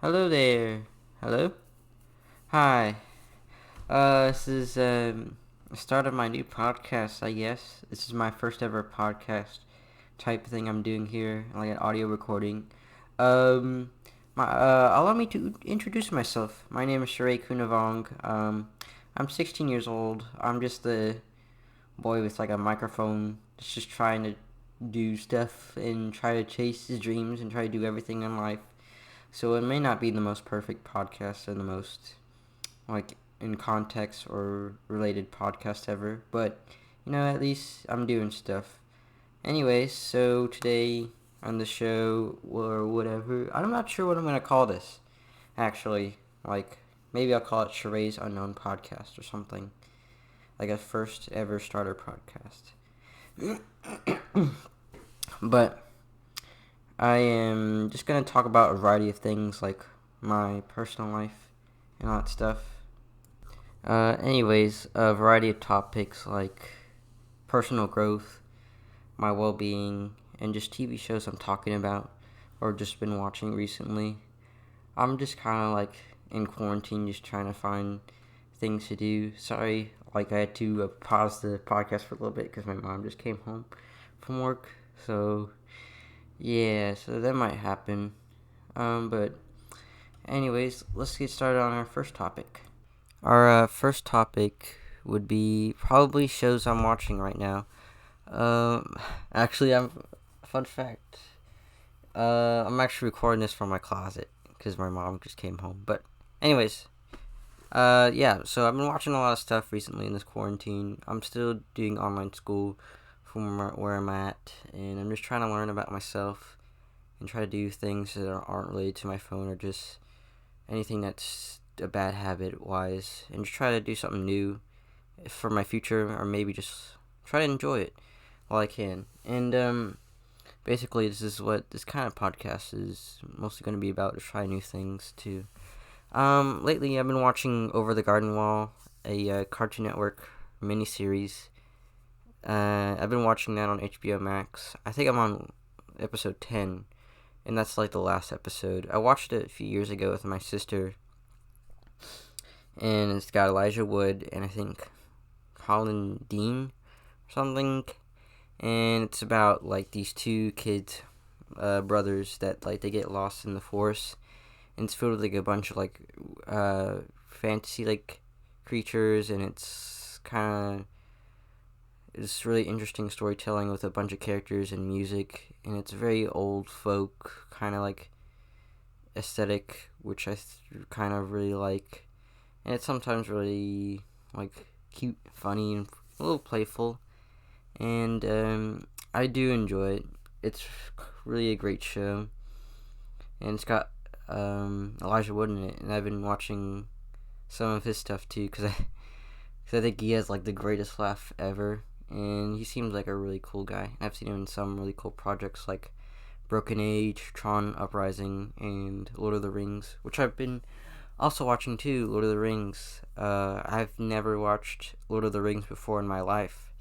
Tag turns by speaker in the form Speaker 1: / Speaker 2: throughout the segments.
Speaker 1: Hello there. Hello? Hi. This is the start of my new podcast, I guess. This is my first ever podcast type thing I'm doing here, like an audio recording. Um, Allow me to introduce myself. My name is Charay. I'm 16 years old. I'm just the boy with like a microphone that's just trying to do stuff and try to chase his dreams and try to do everything in life. So it may not be the most perfect podcast and the most like in context or related podcast ever, but at least I'm doing stuff. Anyways, so today on the show or whatever, I'm not sure what I'm gonna call this. Actually, like maybe I'll call it Charay's Unknown Podcast or something, like a first ever starter podcast. But I am just gonna talk about a variety of things like my personal life and all that stuff. Anyways, a variety of topics like personal growth, my well-being, and just TV shows I'm talking about or just been watching recently. I'm just kind of like in quarantine, just trying to find things to do. Sorry, like I had to pause the podcast for a little bit because my mom just came home from work. So yeah, so that might happen. But anyways, let's get started on our first topic. Our first topic would be probably shows I'm watching right now. Um, actually, fun fact. I'm actually recording this from my closet because my mom just came home. But, anyways, yeah. So I've been watching a lot of stuff recently in this quarantine. I'm still doing online school from where I'm at, and I'm just trying to learn about myself and try to do things that aren't related to my phone or just anything that's a bad habit wise, and just try to do something new for my future, or maybe just try to enjoy it while I can. And basically, this is what this kind of podcast is mostly going to be about: to try new things too. Lately I've been watching Over the Garden Wall, a Cartoon Network miniseries. I've been watching that on HBO Max. I think I'm on episode 10, and that's like the last episode. I watched it a few years ago with my sister, and it's got Elijah Wood and I think Colin Dean or something, and it's about like these two kids, brothers that like they get lost in the forest, and it's filled with like a bunch of like fantasy like creatures, and it's really interesting storytelling with a bunch of characters and music, and it's very old folk kind of like aesthetic, which I kind of really like, and it's sometimes really like cute, funny, and a little playful, and I do enjoy it. It's really a great show, and it's got Elijah Wood in it, and I've been watching some of his stuff too, cause I think he has like the greatest laugh ever, and he seems like a really cool guy. I've seen him in some really cool projects like Broken Age, Tron Uprising, and Lord of the Rings, which I've been also watching too. Lord of the Rings. I've never watched Lord of the Rings before in my life,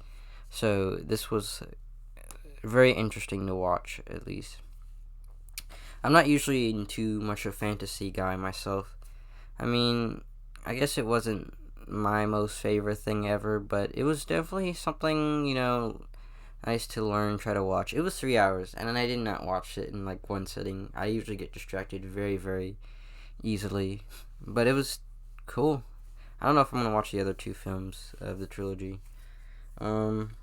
Speaker 1: so this was very interesting to watch. At least I'm not usually into much of a fantasy guy myself. I mean, I guess it wasn't my most favorite thing ever, but it was definitely something, nice to learn, try to watch. It was 3 hours, and I did not watch it in like one sitting. I usually get distracted very, very easily, but it was cool. I don't know if I'm gonna watch the other two films of the trilogy. Um,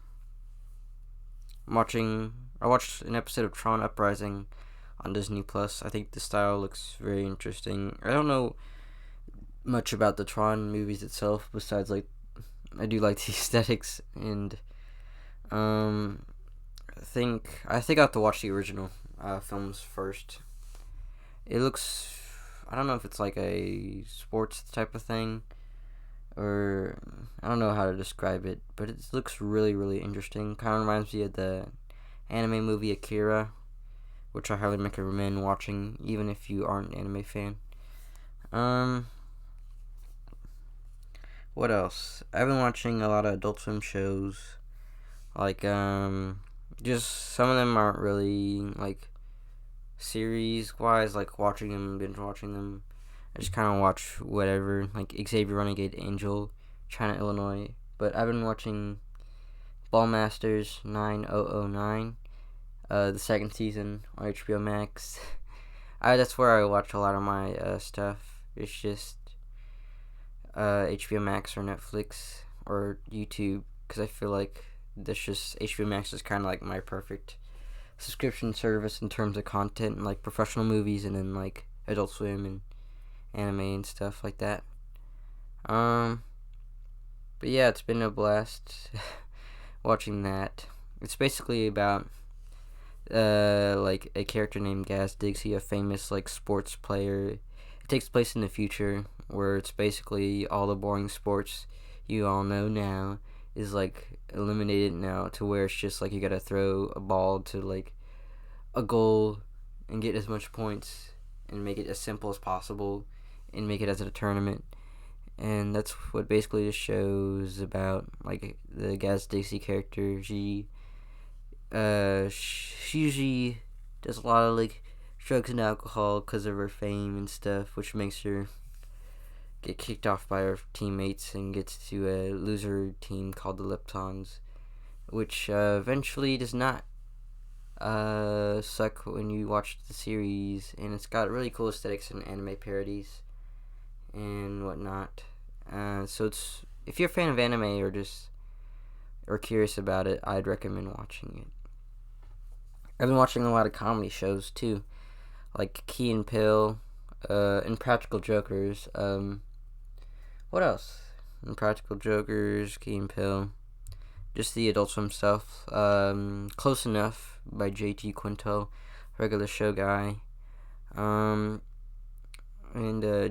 Speaker 1: I watched an episode of Tron Uprising on Disney Plus. I think the style looks very interesting. I don't know much about the Tron movies itself, besides like I do like the aesthetics, and I think I have to watch the original films first. It looks, I don't know if it's like a sports type of thing, or I don't know how to describe it, but it looks really, really interesting. Kind of reminds me of the anime movie Akira, which I highly recommend watching, even if you aren't an anime fan. Um, what else? I've been watching a lot of Adult Swim shows, like just some of them aren't really like series wise, like watching them, binge watching them. I just kind of watch whatever, like Xavier Renegade Angel, China, Illinois. But I've been watching Ballmasters 9009, the second season on HBO Max. That's where I watch a lot of my stuff. It's just HBO Max or Netflix or YouTube, because I feel like that's just HBO Max is kind of like my perfect subscription service in terms of content, and like professional movies, and then like Adult Swim and anime and stuff like that. But yeah, it's been a blast watching that. It's basically about like a character named Gas Dixie, a famous like sports player. It takes place in the future, where it's basically all the boring sports you all know now is like eliminated now, to where it's just like you gotta throw a ball to like a goal and get as much points and make it as simple as possible and make it as a tournament. And that's what basically the show's about. Like the Gas Dixie character, she usually does a lot of like drugs and alcohol because of her fame and stuff, which makes her get kicked off by her teammates and gets to a loser team called the Leptons, which eventually does not suck when you watch the series, and it's got really cool aesthetics and anime parodies and whatnot. So it's, if you're a fan of anime or curious about it, I'd recommend watching it. I've been watching a lot of comedy shows too, like Key and Peele, Impractical Jokers. What else? Impractical Jokers, Key and Peele, just the Adult Swim stuff. Close Enough by JT Quinto, regular show guy. And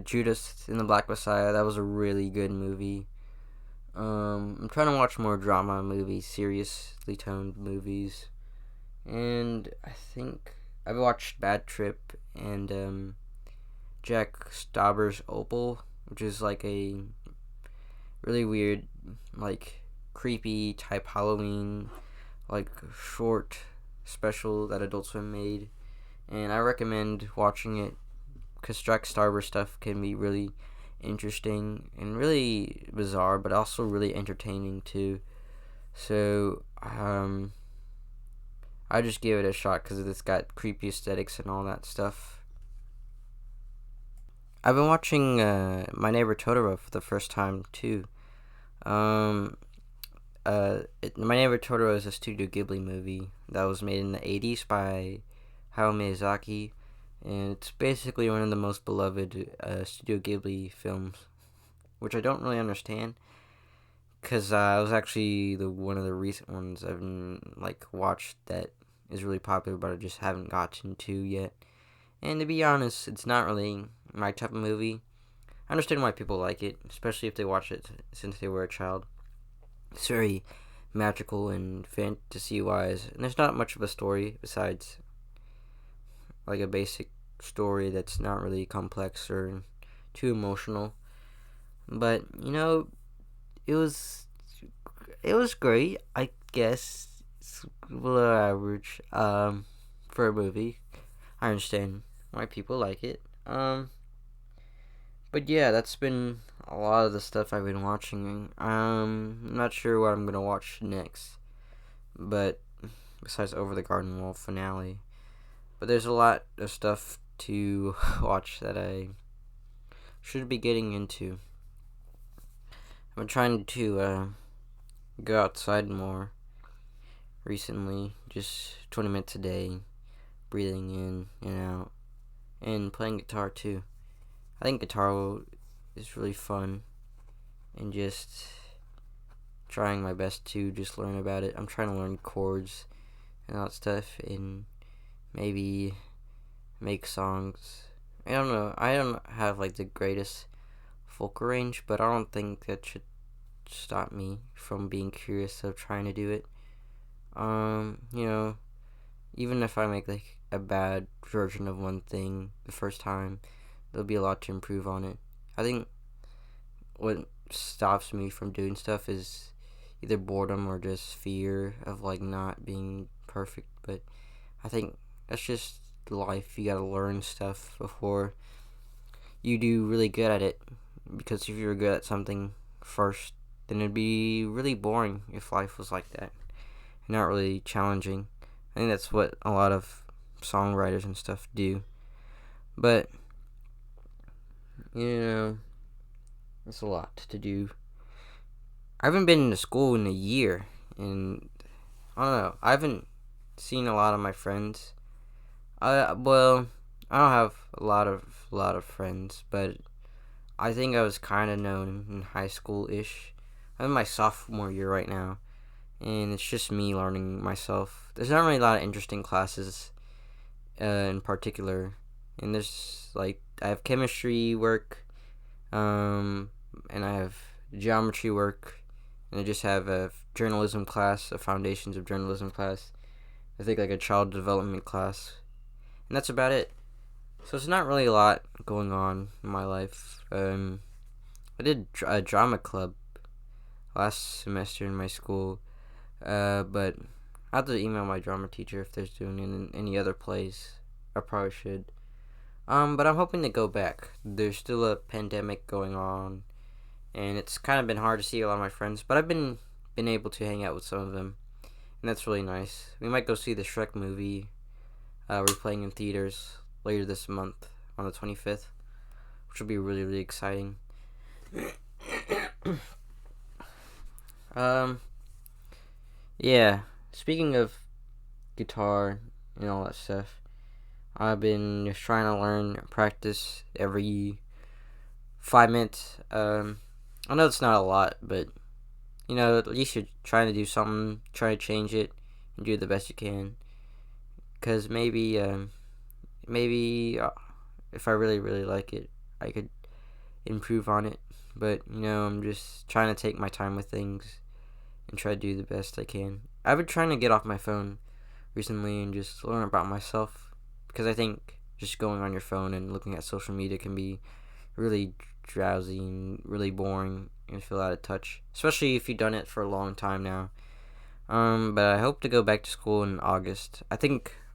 Speaker 1: Judas and the Black Messiah. That was a really good movie. I'm trying to watch more drama movies, seriously toned movies. And I think I've watched Bad Trip and Jack Stauber's Opal, which is like a really weird, like creepy type Halloween, like short special that Adult Swim made. And I recommend watching it because Jack Stauber stuff can be really interesting and really bizarre, but also really entertaining too. So I just gave it a shot because it's got creepy aesthetics and all that stuff. I've been watching My Neighbor Totoro for the first time too. My Neighbor Totoro is a Studio Ghibli movie that was made in the 80s by Hayao Miyazaki, and it's basically one of the most beloved Studio Ghibli films, which I don't really understand, because it was actually one of the recent ones I've like watched that is really popular, but I just haven't gotten to yet. And to be honest, it's not really my type of movie. I understand why people like it, especially if they watch it since they were a child. It's very magical and fantasy-wise, and there's not much of a story besides like a basic story that's not really complex or too emotional. But it was great, I guess. It's below average for a movie. I understand why people like it. But yeah, that's been a lot of the stuff I've been watching. I'm not sure what I'm gonna watch next, but besides Over the Garden Wall finale. But there's a lot of stuff to watch that I should be getting into. I've been trying to go outside more recently, just 20 minutes a day, breathing in and out, and playing guitar too. I think guitar is really fun, and just trying my best to just learn about it. I'm trying to learn chords and all that stuff, and maybe make songs. I don't know. I don't have like the greatest vocal range, but I don't think that should stop me from being curious of trying to do it. Even if I make like a bad version of one thing the first time, there'll be a lot to improve on it. I think what stops me from doing stuff is either boredom or just fear of like not being perfect, but I think that's just life. You gotta learn stuff before you do really good at it. Because if you're good at something first, then it'd be really boring if life was like that. Not really challenging. I think that's what a lot of songwriters and stuff do. But, it's a lot to do. I haven't been to school in a year, and I don't know. I haven't seen a lot of my friends. I don't have a lot of friends, but I think I was kind of known in high school ish. I'm in my sophomore year right now, and it's just me learning myself. There's not really a lot of interesting classes, in particular, and there's I have chemistry work, and I have geometry work, and I just have a journalism class, a foundations of journalism class. I think a child development class, and that's about it. So it's not really a lot going on in my life. I did a drama club last semester in my school, but I have to email my drama teacher if there's doing any other plays. I probably should. But I'm hoping to go back. There's still a pandemic going on, and it's kind of been hard to see a lot of my friends, but I've been able to hang out with some of them, and that's really nice. We might go see the Shrek movie. We're playing in theaters later this month on the 25th, which will be really, really exciting. Yeah, speaking of guitar and all that stuff, I've been just trying to learn, practice every 5 minutes. I know it's not a lot, but at least you're trying to do something, try to change it, and do the best you can. Cause maybe if I really, really like it, I could improve on it. But I'm just trying to take my time with things and try to do the best I can. I've been trying to get off my phone recently and just learn about myself, because I think just going on your phone and looking at social media can be really drowsy and really boring and feel out of touch, especially if you've done it for a long time now. But I hope to go back to school in August. I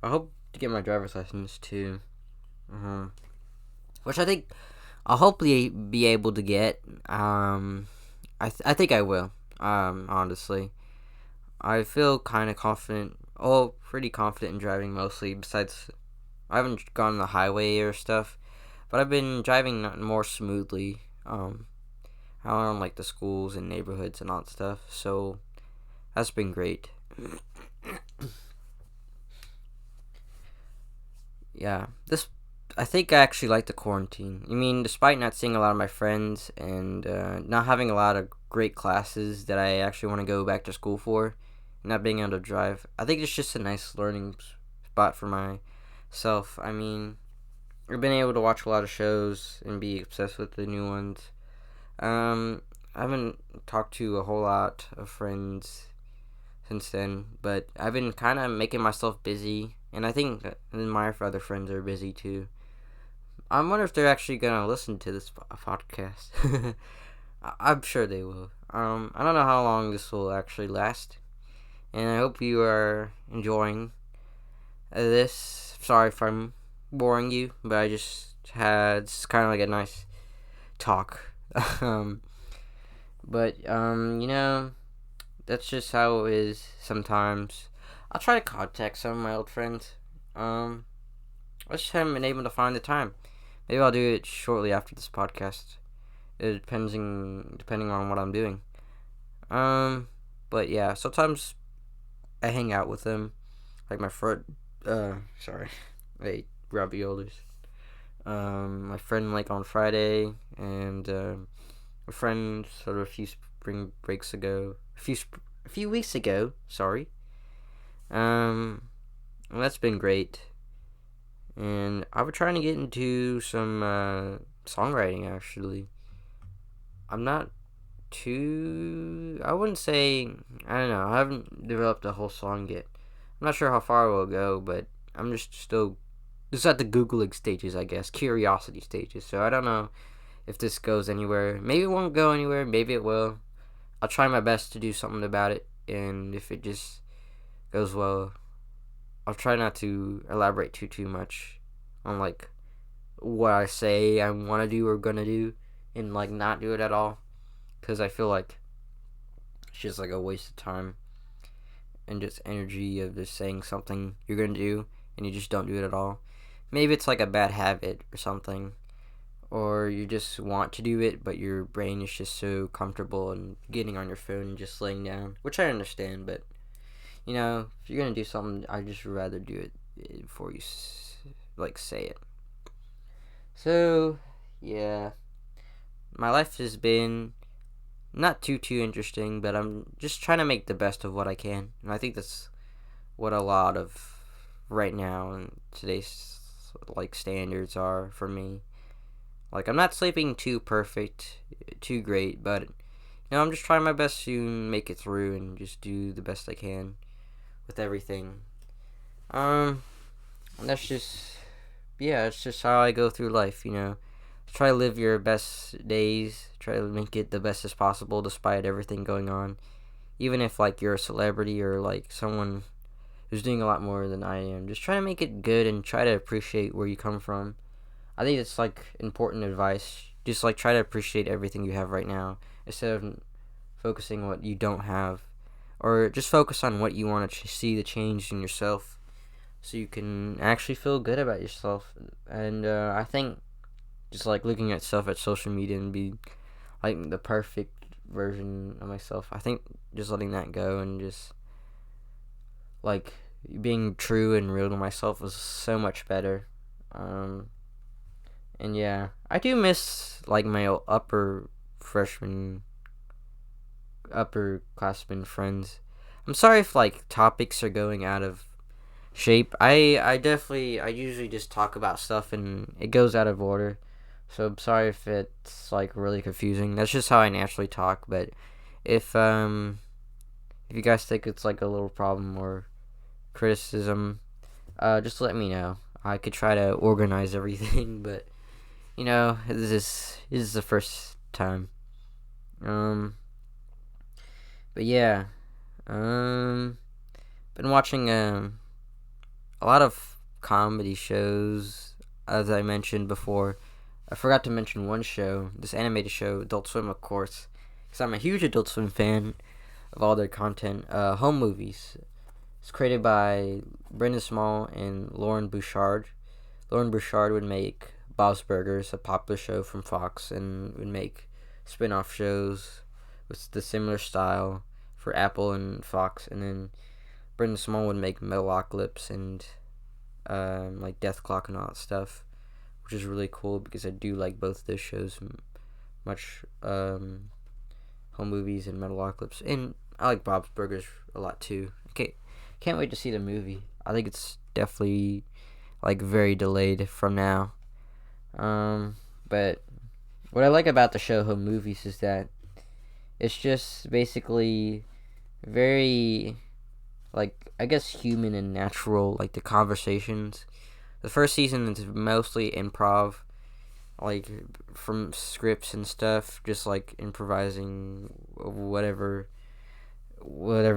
Speaker 1: hope to get my driver's license too, which I think I'll hopefully be able to get. I think I will. Honestly, I feel kind of confident. Oh, pretty confident in driving mostly. Besides, I haven't gone on the highway or stuff, but I've been driving more smoothly. Around the schools and neighborhoods and all that stuff. So that's been great. Yeah, I think I actually like the quarantine. Despite not seeing a lot of my friends and not having a lot of great classes that I actually want to go back to school for, not being able to drive, I think it's just a nice learning spot for myself. I've been able to watch a lot of shows and be obsessed with the new ones. I haven't talked to a whole lot of friends since then, but I've been kind of making myself busy, and I think my other friends are busy too. I wonder if they're actually gonna listen to this podcast. I'm sure they will. I don't know how long this will actually last, and I hope you are enjoying this. Sorry if I'm boring you, but I just had kind of a nice talk. But that's just how it is sometimes. I'll try to contact some of my old friends. I just haven't been able to find the time. Maybe I'll do it shortly after this podcast. It depending on what I'm doing. But yeah, sometimes I hang out with them, my friend. Sorry, I ate raviolis. My friend on Friday, and a friend sort of a few spring breaks ago, a few weeks ago. Sorry. Well, that's been great, and I was trying to get into some songwriting. Actually, I'm not too. I wouldn't say. I don't know. I haven't developed a whole song yet. I'm not sure how far we'll go, but I'm just still at the Googling stages, I guess, curiosity stages. So I don't know if this goes anywhere. Maybe it won't go anywhere. Maybe it will. I'll try my best to do something about it, and if it just goes well, I'll try not to elaborate too much on like what I say I want to do or gonna do, and like not do it at all, because I feel like it's just like a waste of time and just energy of just saying something you're gonna do and you just don't do it at all. Maybe it's like a bad habit or something, or you just want to do it, but your brain is just so comfortable and getting on your phone and just laying down, which I understand. But if you're gonna do something, I just rather do it before you like say it. So yeah, my life has been not too interesting, but I'm just trying to make the best of what I can, and I think that's what a lot of right now and today's like standards are for me. Like, I'm not sleeping too perfect, too great, but I'm just trying my best to make it through and just do the best I can with everything. And that's just, yeah, it's just how I go through life. Try to live your best days, try to make it the best as possible despite everything going on. Even if like you're a celebrity or like someone who's doing a lot more than I am, just try to make it good and try to appreciate where you come from. I think it's like important advice. Just like try to appreciate everything you have right now instead of focusing on what you don't have, or just focus on what you want to see the change in yourself, so you can actually feel good about yourself. And I think just like looking at stuff at social media and be like the perfect version of myself, I think just letting that go and just like being true and real to myself was so much better. And yeah, I do miss like my upperclassmen friends. I'm sorry if like topics are going out of shape. I usually just talk about stuff and it goes out of order. So I'm sorry if it's like really confusing. That's just how I naturally talk. But if you guys think it's like a little problem or criticism, just let me know. I could try to organize everything, but this is the first time. But yeah, been watching a lot of comedy shows, as I mentioned before. I forgot to mention one show, this animated show, Adult Swim, of course, because I'm a huge Adult Swim fan of all their content. Home Movies. It's created by Brendan Small and Lauren Bouchard. Lauren Bouchard would make Bob's Burgers, a popular show from Fox, and would make spin-off shows with the similar style for Apple and Fox. And then Brendan Small would make Metalocalypse and like Death Clock and all that stuff, which is really cool because I do like both those shows much. Home Movies and Metalocalypse, and I like Bob's Burgers a lot too. Can't wait to see the movie. I think it's definitely like very delayed from now. But what I like about the show Home Movies is that it's just basically very, like, I guess human and natural, like the conversations. The first season is mostly improv, like from scripts and stuff, just like improvising whatever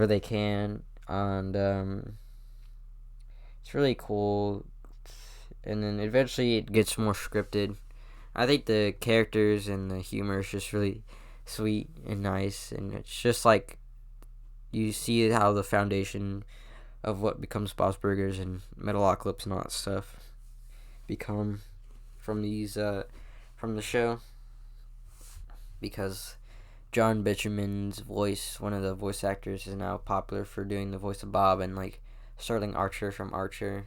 Speaker 1: they can, and it's really cool. And then eventually it gets more scripted. I think the characters and the humor is just really sweet and nice, and it's just like you see how the foundation of what becomes Bob's Burgers and Metalocalypse and all that stuff become from the show, because John Benjamin's voice, one of the voice actors, is now popular for doing the voice of Bob, and like Sterling Archer from Archer,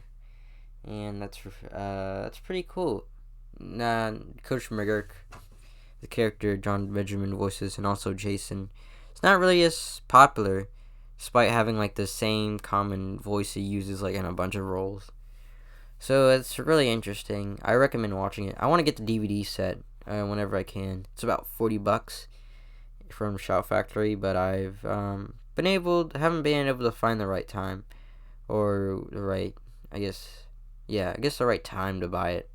Speaker 1: and that's pretty cool. Coach McGurk, the character John Benjamin voices, and also Jason, it's not really as popular, despite having like the same common voice he uses like in a bunch of roles. So it's really interesting. I recommend watching it. I want to get the DVD set whenever I can. It's about $40 from Shout Factory, but I've haven't been able to find the right time, or the right, I guess the right time to buy it.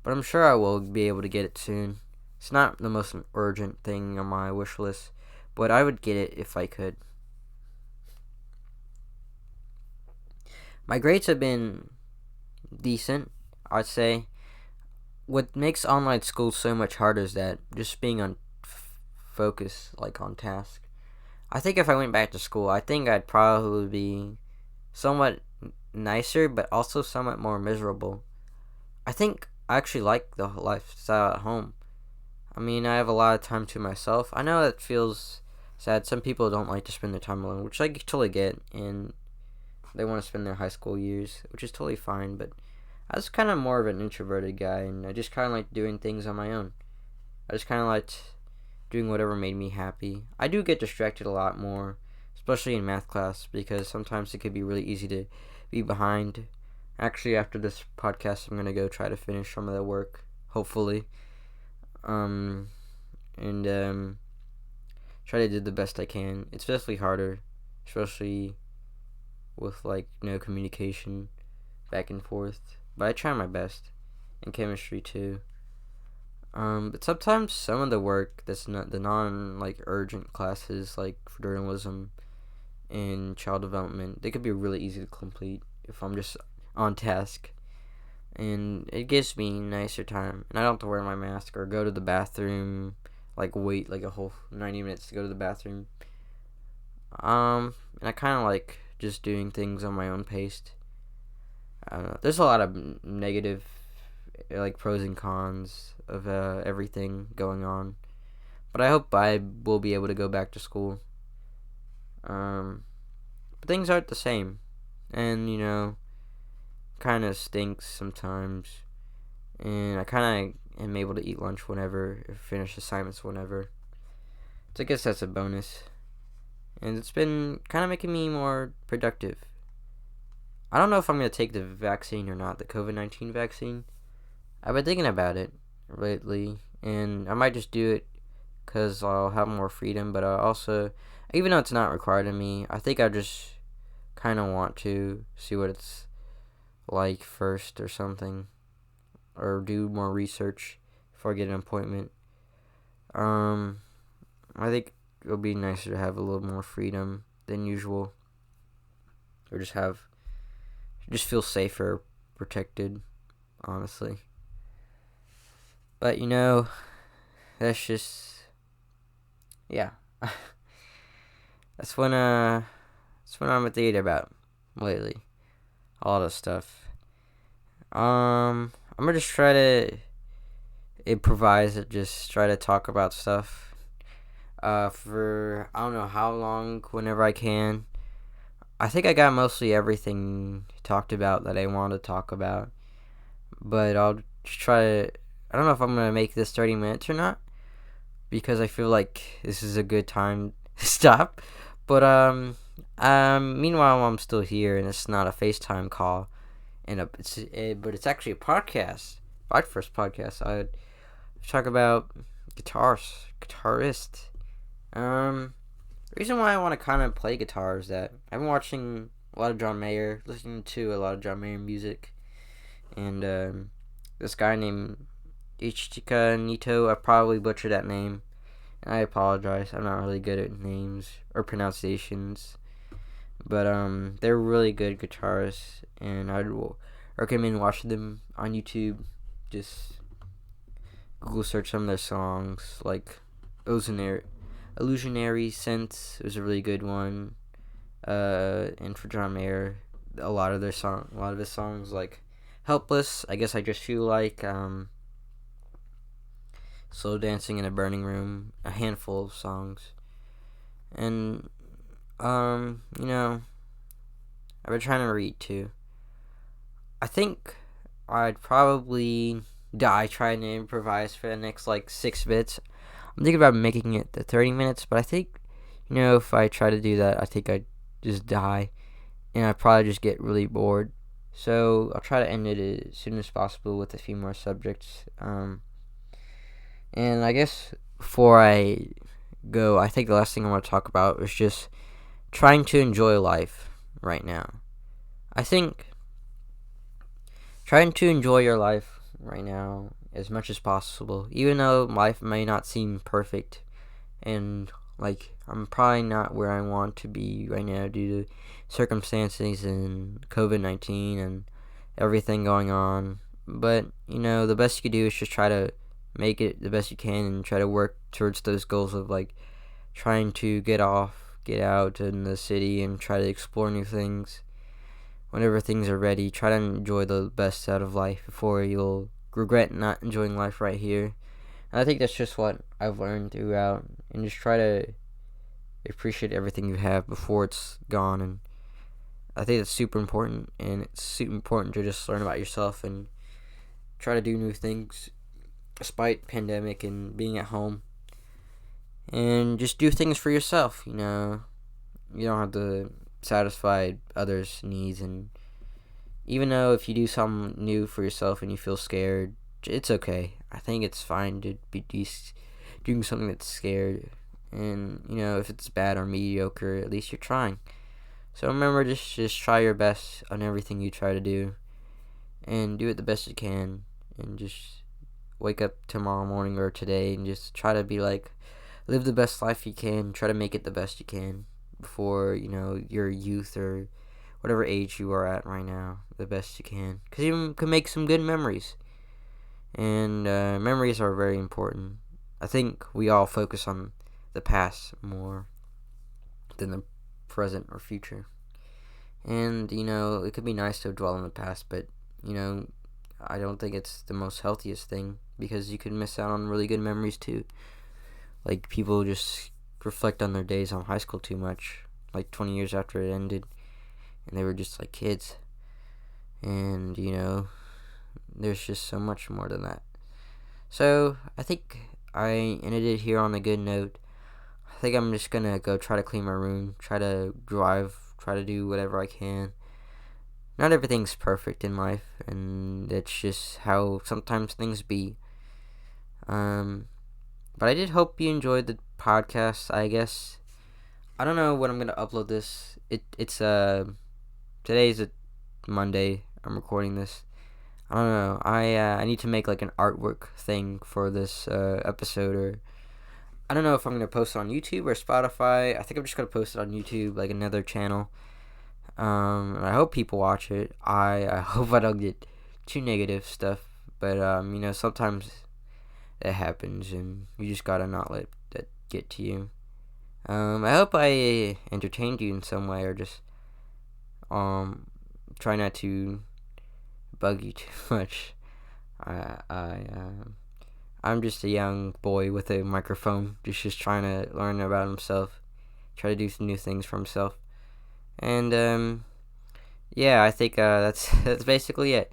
Speaker 1: But I'm sure I will be able to get it soon. It's not the most urgent thing on my wish list, but I would get it if I could. My grades have been decent, I'd say. What makes online school so much harder is that just being on focus, like on task. I think if I went back to school, I think I'd probably be somewhat nicer, but also somewhat more miserable. I think I actually like the lifestyle at home. I mean, I have a lot of time to myself. I know it feels sad. Some people don't like to spend their time alone, which I totally get, and they want to spend their high school years, which is totally fine, but I was kind of more of an introverted guy, and I just kind of like doing things on my own. I just kind of liked doing whatever made me happy. I do get distracted a lot more, especially in math class, because sometimes it could be really easy to be behind. Actually, after this podcast, I'm going to go try to finish some of the work, hopefully. Um, and try to do the best I can. It's definitely harder, especially with, like, no communication back and forth. But I try my best. In chemistry, too. But sometimes some of the work that's not the like urgent classes, like for journalism and child development, they could be really easy to complete if I'm just on task. And it gives me nicer time, and I don't have to wear my mask or go to the bathroom, like wait like a whole 90 minutes to go to the bathroom. And I kind of like just doing things on my own pace. I don't know. There's a lot of negative, like, pros and cons of everything going on. But I hope I will be able to go back to school. But things aren't the same. And, kind of stinks sometimes. And I kind of am able to eat lunch whenever, or finish assignments whenever. So I guess that's a bonus. And it's been kind of making me more productive. I don't know if I'm going to take the vaccine or not, the COVID-19 vaccine. I've been thinking about it lately, and I might just do it because I'll have more freedom, but I also, even though it's not required of me, I think I just kind of want to see what it's like first or something, or do more research before I get an appointment. I think it'll be nicer to have a little more freedom than usual, or just feel safer, protected, honestly. But that's just, yeah. that's what I'm thinking about lately. All this stuff. I'm gonna just try to improvise and just try to talk about stuff. For I don't know how long, whenever I can. I think I got mostly everything talked about that I want to talk about. But I'll just try to. I don't know if I'm going to make this 30 minutes or not, because I feel like this is a good time to stop. But meanwhile, I'm still here, and it's not a FaceTime call, but it's actually a podcast. My first podcast. I talk about guitarist. The reason why I want to kind of play guitar is that I've been watching a lot of John Mayer, listening to a lot of John Mayer music, and this guy named Ichika Nito, I probably butchered that name, and I apologize. I'm not really good at names or pronunciations, but they're really good guitarists, and I'd recommend watching them on YouTube. Just Google search some of their songs, like Illusionary Sense was a really good one. And for John Mayer, a lot of his songs, like Helpless, I Guess I Just Feel Like, Slow Dancing in a Burning Room, a handful of songs. And I've been trying to read too. I think I'd probably die trying to improvise for the next 6 minutes. I'm thinking about making it to 30 minutes, but I think, if I try to do that, I think I'd just die, and I'd probably just get really bored. So I'll try to end it as soon as possible with a few more subjects. And I guess before I go, I think the last thing I want to talk about is just trying to enjoy life right now. I think trying to enjoy your life right now as much as possible, even though life may not seem perfect and Like, I'm probably not where I want to be right now due to circumstances and COVID-19 and everything going on. But, the best you can do is just try to make it the best you can and try to work towards those goals of, like, trying to get out in the city and try to explore new things. Whenever things are ready, try to enjoy the best out of life before you'll regret not enjoying life right here. And I think that's just what I've learned throughout. And just try to appreciate everything you have before it's gone. And I think that's super important. And it's super important to just learn about yourself and try to do new things despite pandemic and being at home. And just do things for yourself, You don't have to satisfy others' needs. And even though if you do something new for yourself and you feel scared, it's okay. I think it's fine to be doing something that's scared. And, if it's bad or mediocre, at least you're trying. So remember, just try your best on everything you try to do. And do it the best you can. And just wake up tomorrow morning or today and just try to be like, live the best life you can. Try to make it the best you can before, your youth or whatever age you are at right now, the best you can. Because you can make some good memories. And memories are very important. I think we all focus on the past more than the present or future. And, it could be nice to dwell on the past, but, I don't think it's the most healthiest thing because you could miss out on really good memories too. Like, people just reflect on their days on high school too much, like 20 years after it ended, and they were just like kids. And, there's just so much more than that. So, I think I ended it here on a good note. I think I'm just gonna go try to clean my room, try to drive, try to do whatever I can. Not everything's perfect in life, and it's just how sometimes things be. But I did hope you enjoyed the podcast, I guess. I don't know when I'm gonna upload this. It's today's a Monday. I'm recording this. I don't know. I need to make like an artwork thing for this episode, or I don't know if I'm gonna post it on YouTube or Spotify. I think I'm just gonna post it on YouTube, like another channel. And I hope people watch it. I hope I don't get too negative stuff, but sometimes it happens, and you just gotta not let that get to you. I hope I entertained you in some way, or just try not to bug you too much. I'm just a young boy with a microphone, just trying to learn about himself, try to do some new things for himself, and yeah, I think that's basically it.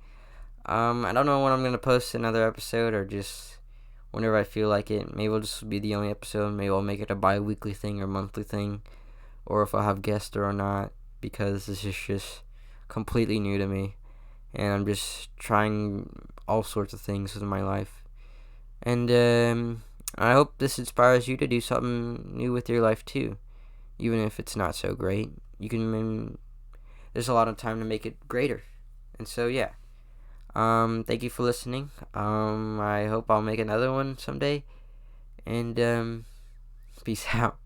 Speaker 1: I don't know when I'm gonna post another episode, or just whenever I feel like it. Maybe it'll just be the only episode. Maybe I'll make it a bi-weekly thing or monthly thing, or if I'll have guests or not, because this is just completely new to me, and I'm just trying all sorts of things with my life. And I hope this inspires you to do something new with your life too, even if it's not so great. You can. There's a lot of time to make it greater, and so yeah. Thank you for listening. I hope I'll make another one someday, and peace out.